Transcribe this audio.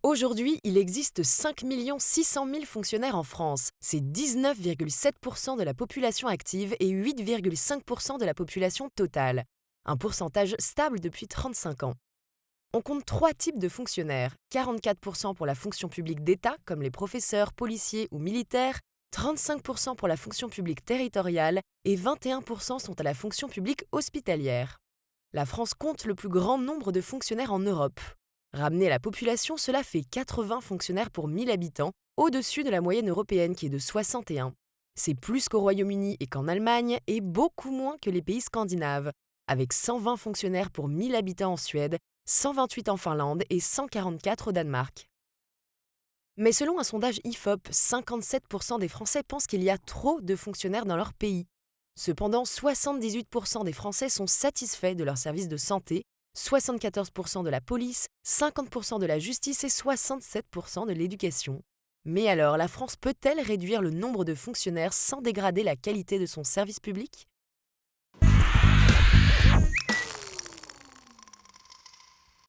Aujourd'hui, il existe 5 600 000 fonctionnaires en France. C'est 19,7% de la population active et 8,5% de la population totale. Un pourcentage stable depuis 35 ans. On compte trois types de fonctionnaires. 44% pour la fonction publique d'État, comme les professeurs, policiers ou militaires, 35% pour la fonction publique territoriale et 21% sont à la fonction publique hospitalière. La France compte le plus grand nombre de fonctionnaires en Europe. Ramener la population, cela fait 80 fonctionnaires pour 1000 habitants, au-dessus de la moyenne européenne qui est de 61. C'est plus qu'au Royaume-Uni et qu'en Allemagne, et beaucoup moins que les pays scandinaves, avec 120 fonctionnaires pour 1000 habitants en Suède, 128 en Finlande et 144 au Danemark. Mais selon un sondage IFOP, 57% des Français pensent qu'il y a trop de fonctionnaires dans leur pays. Cependant, 78% des Français sont satisfaits de leurs services de santé, 74% de la police, 50% de la justice et 67% de l'éducation. Mais alors, la France peut-elle réduire le nombre de fonctionnaires sans dégrader la qualité de son service public ?